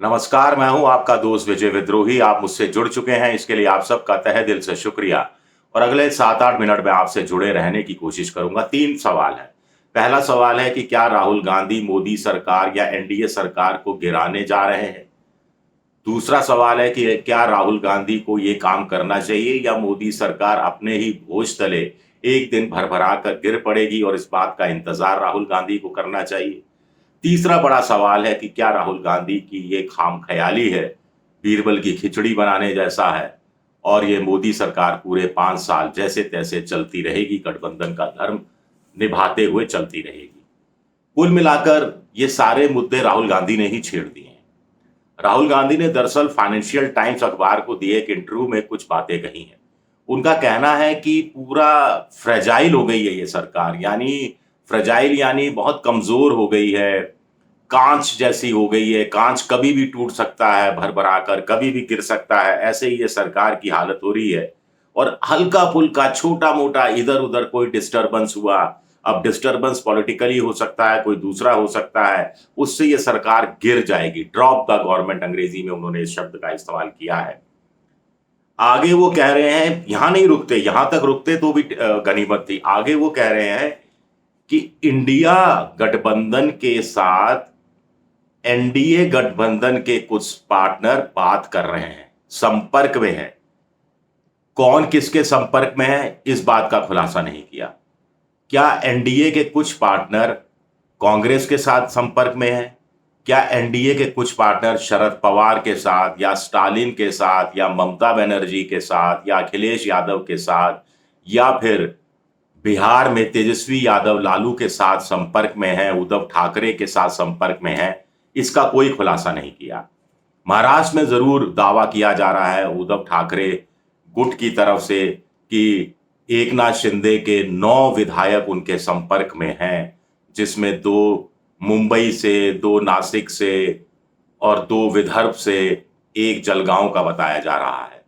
नमस्कार, मैं हूं आपका दोस्त विजय विद्रोही। आप मुझसे जुड़ चुके हैं, इसके लिए आप सबका तहे दिल से शुक्रिया। और अगले 7-8 मिनट में आपसे जुड़े रहने की कोशिश करूंगा। 3 सवाल हैं। पहला सवाल है कि क्या राहुल गांधी मोदी सरकार या एनडीए सरकार को गिराने जा रहे हैं? दूसरा सवाल है कि क्या राहुल गांधी को ये काम करना चाहिए या मोदी सरकार अपने ही बोझ तले एक दिन भरभरा कर गिर पड़ेगी और इस बात का इंतजार राहुल गांधी को करना चाहिए? तीसरा बड़ा सवाल है कि क्या राहुल गांधी की ये खामख्याली है, बीरबल की खिचड़ी बनाने जैसा है, और ये मोदी सरकार पूरे 5 साल जैसे तैसे चलती रहेगी, गठबंधन का धर्म निभाते हुए चलती रहेगी। कुल मिलाकर ये सारे मुद्दे राहुल गांधी ने ही छेड़ दिए हैं। राहुल गांधी ने दरअसल फाइनेंशियल टाइम्स अखबार को दिए एक इंटरव्यू में कुछ बातें कही हैं। उनका कहना है कि पूरा फ्रेजाइल हो गई है ये सरकार, यानी फ्रेजाइल यानी बहुत कमजोर हो गई है, कांच जैसी हो गई है। कांच कभी भी टूट सकता है, भरभरा कर कभी भी गिर सकता है। ऐसे ही ये सरकार की हालत हो रही है। और हल्का फुल्का छोटा मोटा इधर उधर कोई डिस्टरबेंस हुआ, अब डिस्टरबेंस पॉलिटिकली हो सकता है, कोई दूसरा हो सकता है, उससे ये सरकार गिर जाएगी। ड्रॉप द गवर्नमेंट, अंग्रेजी में उन्होंने इस शब्द का इस्तेमाल किया है। आगे वो कह रहे हैं, यहां नहीं रुकते, यहां तक रुकते तो भी गनीमत थी। आगे वो कह रहे हैं कि इंडिया गठबंधन के साथ एनडीए गठबंधन के कुछ पार्टनर बात कर रहे हैं, संपर्क में हैं। कौन किसके संपर्क में है, इस बात का खुलासा नहीं किया। क्या एनडीए के कुछ पार्टनर कांग्रेस के साथ संपर्क में हैं? क्या एनडीए के कुछ पार्टनर शरद पवार के साथ या स्टालिन के साथ या ममता बनर्जी के साथ या अखिलेश यादव के साथ या फिर बिहार में तेजस्वी यादव लालू के साथ संपर्क में हैं, उद्धव ठाकरे के साथ संपर्क में हैं? इसका कोई खुलासा नहीं किया। महाराष्ट्र में जरूर दावा किया जा रहा है उद्धव ठाकरे गुट की तरफ से कि एकनाथ शिंदे के 9 विधायक उनके संपर्क में हैं, जिसमें 2 मुंबई से, 2 नासिक से और 2 विदर्भ से, 1 जलगांव का बताया जा रहा है।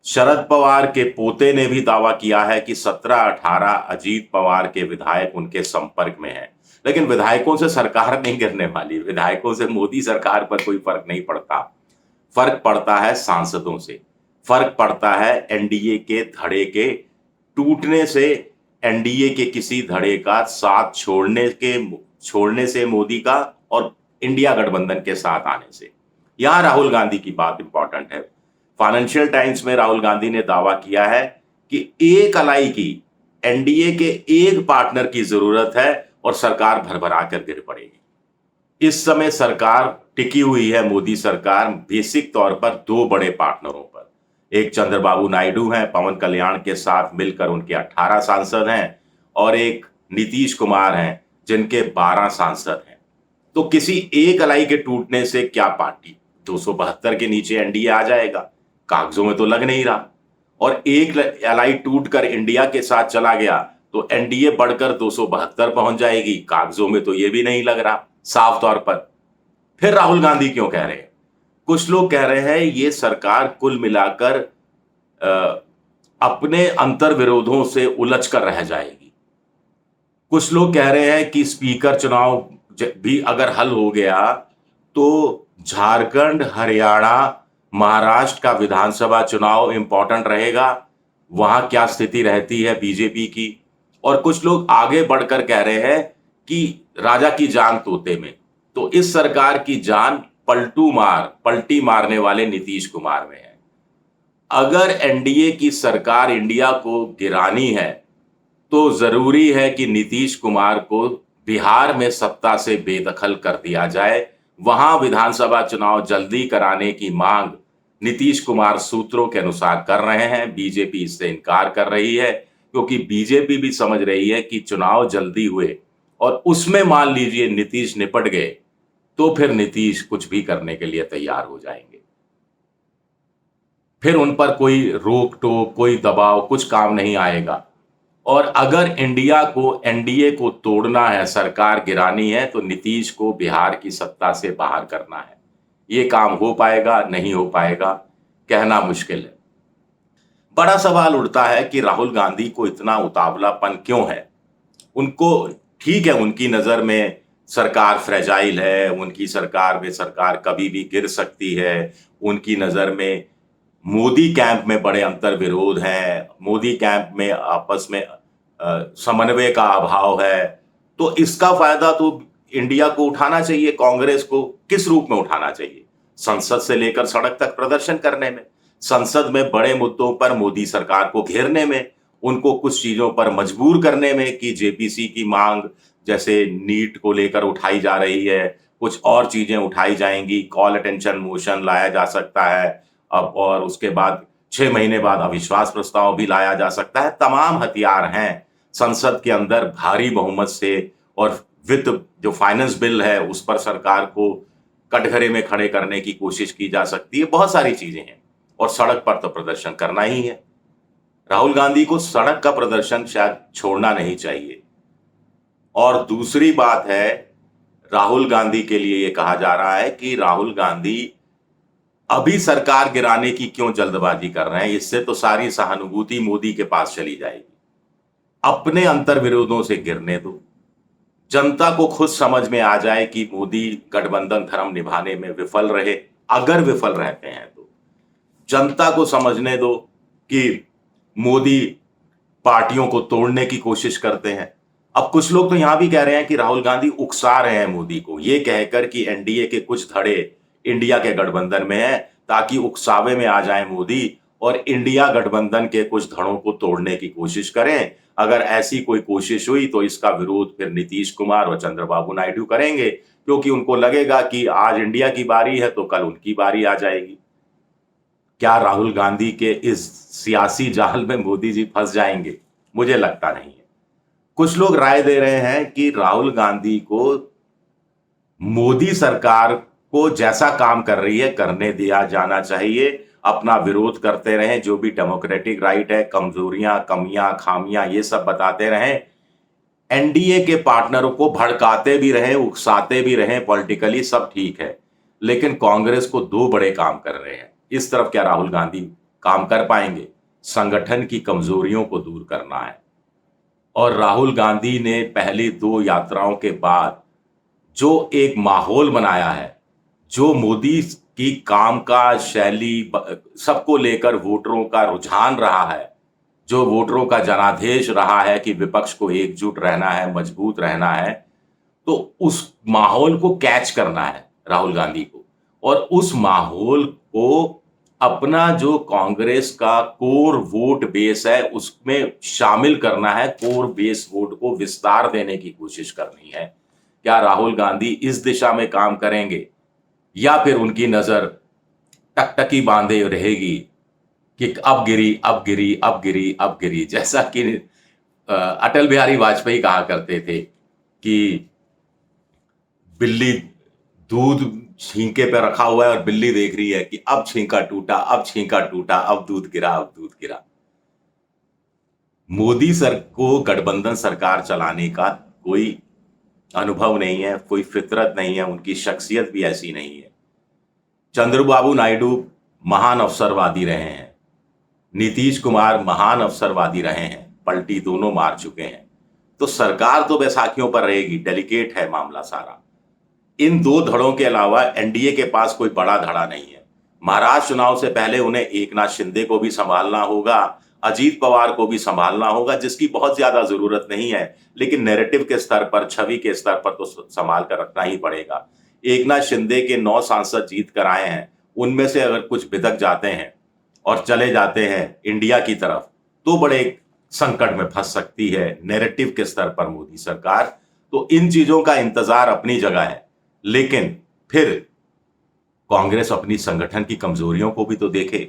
शरद पवार के पोते ने भी दावा किया है कि 17-18 अजीत पवार के विधायक उनके संपर्क में हैं। लेकिन विधायकों से सरकार नहीं गिरने वाली, विधायकों से मोदी सरकार पर कोई फर्क नहीं पड़ता। फर्क पड़ता है सांसदों से, फर्क पड़ता है एनडीए के धड़े के टूटने से, एनडीए के किसी धड़े का साथ छोड़ने से मोदी का, और इंडिया गठबंधन के साथ आने से। यहां राहुल गांधी की बात इंपॉर्टेंट है। फाइनेंशियल टाइम्स में राहुल गांधी ने दावा किया है कि एक अलाई की एनडीए के एक पार्टनर की जरूरत है और सरकार भरभरा कर गिर पड़ेगी। इस समय सरकार टिकी हुई है, मोदी सरकार, बेसिक तौर पर 2 बड़े पार्टनरों पर। एक चंद्रबाबू नायडू हैं, पवन कल्याण के साथ मिलकर उनके 18 सांसद हैं, और एक नीतीश कुमार हैं जिनके 12 सांसद हैं। तो किसी एक अलाई के टूटने से क्या पार्टी 272 के नीचे एनडीए आ जाएगा? कागजों में तो लग नहीं रहा। और एक अलाई टूटकर इंडिया के साथ चला गया तो एनडीए बढ़कर 272 पहुंच जाएगी, कागजों में तो यह भी नहीं लग रहा साफ तौर पर। फिर राहुल गांधी क्यों कह रहे हैं? कुछ लोग कह रहे हैं ये सरकार कुल मिलाकर अपने अंतर विरोधों से उलझ कर रह जाएगी। कुछ लोग कह रहे हैं कि स्पीकर चुनाव भी अगर हल हो गया तो झारखंड, हरियाणा, महाराष्ट्र का विधानसभा चुनाव इंपॉर्टेंट रहेगा, वहां क्या स्थिति रहती है बीजेपी की। और कुछ लोग आगे बढ़कर कह रहे हैं कि राजा की जान तोते में, तो इस सरकार की जान पलटी मारने वाले नीतीश कुमार में है। अगर एनडीए की सरकार इंडिया को गिरानी है तो जरूरी है कि नीतीश कुमार को बिहार में सत्ता से बेदखल कर दिया जाए। वहां विधानसभा चुनाव जल्दी कराने की मांग नीतीश कुमार सूत्रों के अनुसार कर रहे हैं। बीजेपी इससे इनकार कर रही है, क्योंकि बीजेपी भी समझ रही है कि चुनाव जल्दी हुए और उसमें मान लीजिए नीतीश निपट गए तो फिर नीतीश कुछ भी करने के लिए तैयार हो जाएंगे। फिर उन पर कोई रोक टोक, कोई दबाव, कुछ काम नहीं आएगा। और अगर इंडिया को, एनडीए को तोड़ना है, सरकार गिरानी है, तो नीतीश को बिहार की सत्ता से बाहर करना है। ये काम हो पाएगा, नहीं हो पाएगा, कहना मुश्किल है। बड़ा सवाल उठता है कि राहुल गांधी को इतना उतावलापन क्यों है? उनको, ठीक है, उनकी नजर में सरकार फ्रेजाइल है, उनकी सरकार में सरकार कभी भी गिर सकती है, उनकी नज़र में मोदी कैंप में बड़े अंतर विरोध हैं, मोदी कैंप में आपस में समन्वय का अभाव है। तो इसका फायदा तो इंडिया को उठाना चाहिए, कांग्रेस को किस रूप में उठाना चाहिए? संसद से लेकर सड़क तक प्रदर्शन करने में, संसद में बड़े मुद्दों पर मोदी सरकार को घेरने में, उनको कुछ चीजों पर मजबूर करने में कि जेपीसी की मांग जैसे नीट को लेकर उठाई जा रही है, कुछ और चीजें उठाई जाएंगी, कॉल अटेंशन मोशन लाया जा सकता है अब, और उसके बाद 6 महीने बाद अविश्वास प्रस्ताव भी लाया जा सकता है। तमाम हथियार हैं संसद के अंदर भारी बहुमत से, और वित्त जो फाइनेंस बिल है उस पर सरकार को कटघरे में खड़े करने की कोशिश की जा सकती है। बहुत सारी चीजें हैं, और सड़क पर तो प्रदर्शन करना ही है। राहुल गांधी को सड़क का प्रदर्शन शायद छोड़ना नहीं चाहिए। और दूसरी बात है, राहुल गांधी के लिए यह कहा जा रहा है कि राहुल गांधी अभी सरकार गिराने की क्यों जल्दबाजी कर रहे हैं, इससे तो सारी सहानुभूति मोदी के पास चली जाएगी। अपने अंतर विरोधों से गिरने दो, जनता को खुद समझ में आ जाए कि मोदी गठबंधन धर्म निभाने में विफल रहे। अगर विफल रहते हैं तो जनता को समझने दो कि मोदी पार्टियों को तोड़ने की कोशिश करते हैं। अब कुछ लोग तो यहां भी कह रहे हैं कि राहुल गांधी उकसा रहे हैं मोदी को, ये कहकर कि एनडीए के कुछ धड़े इंडिया के गठबंधन में है, ताकि उकसावे में आ जाए मोदी और इंडिया गठबंधन के कुछ धड़ों को तोड़ने की कोशिश करें। अगर ऐसी कोई कोशिश हुई तो इसका विरोध फिर नीतीश कुमार और चंद्रबाबू नायडू करेंगे, क्योंकि उनको लगेगा कि आज इंडिया की बारी है तो कल उनकी बारी आ जाएगी। क्या राहुल गांधी के इस सियासी जाल में मोदी जी फंस जाएंगे? मुझे लगता नहीं है। कुछ लोग राय दे रहे हैं कि राहुल गांधी को मोदी सरकार को जैसा काम कर रही है करने दिया जाना चाहिए, अपना विरोध करते रहें, जो भी डेमोक्रेटिक राइट है, कमजोरियां, कमियां, खामियां, ये सब बताते रहें, एनडीए के पार्टनरों को भड़काते भी रहें, उकसाते भी रहें, पॉलिटिकली सब ठीक है। लेकिन कांग्रेस को दो बड़े काम कर रहे हैं, इस तरफ क्या राहुल गांधी काम कर पाएंगे? संगठन की कमजोरियों को दूर करना है। और राहुल गांधी ने पहली 2 यात्राओं के बाद जो एक माहौल बनाया है, जो मोदी की कामकाज शैली, सबको लेकर वोटरों का रुझान रहा है, जो वोटरों का जनादेश रहा है कि विपक्ष को एकजुट रहना है, मजबूत रहना है, तो उस माहौल को कैच करना है राहुल गांधी को, और उस माहौल को अपना जो कांग्रेस का कोर वोट बेस है उसमें शामिल करना है, कोर बेस वोट को विस्तार देने की कोशिश करनी है। क्या राहुल गांधी इस दिशा में काम करेंगे, या फिर उनकी नजर टकटकी बांधे रहेगी कि अब गिरी, अब गिरी, अब गिरी, अब गिरी, जैसा कि अटल बिहारी वाजपेयी कहा करते थे कि बिल्ली दूध छींके पे रखा हुआ है और बिल्ली देख रही है कि अब छींका टूटा, अब छींका टूटा, अब दूध गिरा, अब दूध गिरा। मोदी सर को गठबंधन सरकार चलाने का कोई अनुभव नहीं है, कोई फितरत नहीं है, उनकी शख्सियत भी ऐसी नहीं है। चंद्रबाबू नायडू महान अवसरवादी रहे हैं, नीतीश कुमार महान अवसरवादी रहे हैं, पलटी दोनों मार चुके हैं, तो सरकार तो बैसाखियों पर रहेगी। डेलिकेट है मामला सारा। इन 2 धड़ों के अलावा एनडीए के पास कोई बड़ा धड़ा नहीं है। महाराष्ट्र चुनाव से पहले उन्हें एकनाथ शिंदे को भी संभालना होगा, अजीत पवार को भी संभालना होगा, जिसकी बहुत ज्यादा जरूरत नहीं है, लेकिन नैरेटिव के स्तर पर, छवि के स्तर पर तो संभाल कर रखना ही पड़ेगा। एकनाथ शिंदे के 9 सांसद जीत कर आए हैं, उनमें से अगर कुछ बिदक जाते हैं और चले जाते हैं इंडिया की तरफ, तो बड़े संकट में फंस सकती है नैरेटिव के स्तर पर मोदी सरकार। तो इन चीजों का इंतजार अपनी जगह है, लेकिन फिर कांग्रेस अपनी संगठन की कमजोरियों को भी तो देखे।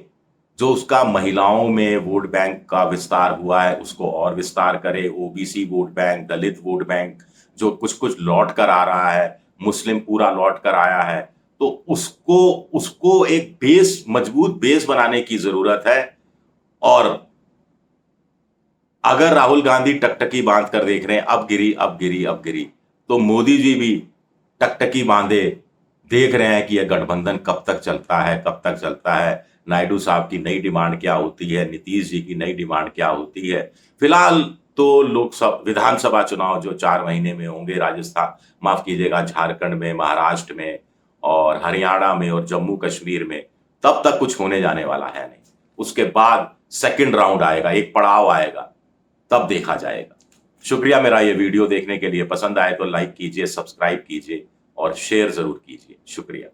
जो उसका महिलाओं में वोट बैंक का विस्तार हुआ है उसको और विस्तार करे, ओबीसी वोट बैंक, दलित वोट बैंक जो कुछ कुछ लौट कर आ रहा है, मुस्लिम पूरा लौट कर आया है, तो उसको एक बेस, मजबूत बेस बनाने की जरूरत है। और अगर राहुल गांधी टकटकी बांध कर देख रहे हैं अब गिरी, अब गिरी, अब गिरी, तो मोदी जी भी टकटकी बांधे देख रहे हैं कि यह गठबंधन कब तक चलता है, कब तक चलता है। नायडू साहब की नई डिमांड क्या होती है, नीतीश जी की नई डिमांड क्या होती है। फिलहाल तो लोकसभा विधानसभा चुनाव जो 4 महीने में होंगे, राजस्थान, माफ कीजिएगा, झारखंड में, महाराष्ट्र में और हरियाणा में और जम्मू कश्मीर में, तब तक कुछ होने जाने वाला है नहीं। उसके बाद सेकंड राउंड आएगा, एक पड़ाव आएगा, तब देखा जाएगा। शुक्रिया मेरा ये वीडियो देखने के लिए। पसंद आए तो लाइक कीजिए, सब्सक्राइब कीजिए और शेयर जरूर कीजिए। शुक्रिया।